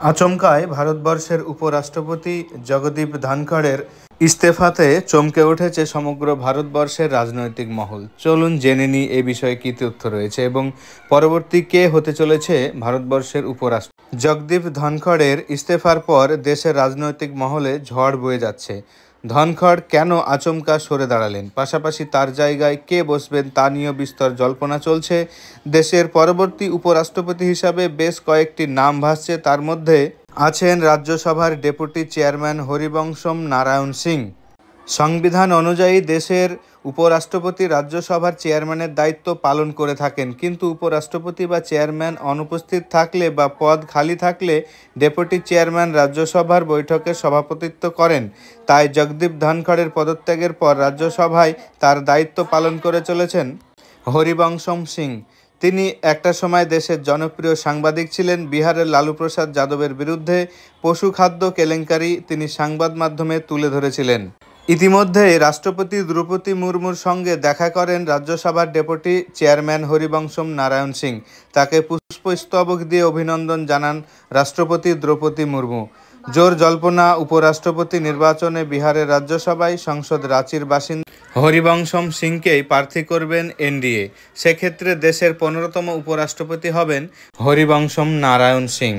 আচমকায় ভারতবর্ষের উপরাষ্ট্রপতি জগদীপ ধনখড়ের ইস্তফাতে চমকে উঠেছে সমগ্র ভারতবর্ষের রাজনৈতিক মহল। চলুন জেনে নিই এ বিষয়ে কী তথ্য রয়েছে এবং পরবর্তী কে হতে চলেছে ভারতবর্ষের উপরাষ্ট্রপতি। জগদীপ ধনখড়ের ইস্তফার পর দেশের রাজনৈতিক মহলে ঝড় বয়ে যাচ্ছে। ধনখড় কেন আচমকা সরে দাঁড়ালেন, পাশাপাশি তার জায়গায় কে বসবেন তা নিয়েও বিস্তর জল্পনা চলছে। দেশের পরবর্তী উপরাষ্ট্রপতি হিসাবে বেশ কয়েকটি নাম ভাসছে, তার মধ্যে আছেন রাজ্যসভার ডেপুটি চেয়ারম্যান হরিবংশম নারায়ণ সিং। সংবিধান অনুযায়ী দেশের উপরাষ্ট্রপতি রাজ্যসভার চেয়ারম্যানের দায়িত্ব পালন করে থাকেন, কিন্তু উপরাষ্ট্রপতি বা চেয়ারম্যান অনুপস্থিত থাকলে বা পদ খালি থাকলে ডেপুটি চেয়ারম্যান রাজ্যসভার বৈঠকে সভাপতিত্ব করেন। তাই জগদীপ ধনখড়ের পদত্যাগের পর রাজ্যসভায় তার দায়িত্ব পালন করে চলেছেন হরিবংশম সিং। তিনি একটা সময় দেশের জনপ্রিয় সাংবাদিক ছিলেন। বিহারের লালু প্রসাদ যাদবের বিরুদ্ধে পশু খাদ্য কেলেঙ্কারি তিনি সংবাদ মাধ্যমে তুলে ধরেছিলেন। ইতিমধ্যে রাষ্ট্রপতি দ্রৌপদী মুর্মুর সঙ্গে দেখা করেন রাজ্যসভার ডেপুটি চেয়ারম্যান হরিবংশম নারায়ণ সিং। তাকে পুষ্পস্তবক দিয়ে অভিনন্দন জানান রাষ্ট্রপতি দ্রৌপদী মুর্মু। জোর জল্পনা, উপরাষ্ট্রপতি নির্বাচনে বিহারের রাজ্যসভায় সংসদ রাঁচির বাসিন্দা হরিবংশম সিংকেই প্রার্থী করবেন এনডিএ। সেক্ষেত্রে দেশের 15তম উপরাষ্ট্রপতি হবেন হরিবংশম নারায়ণ সিং।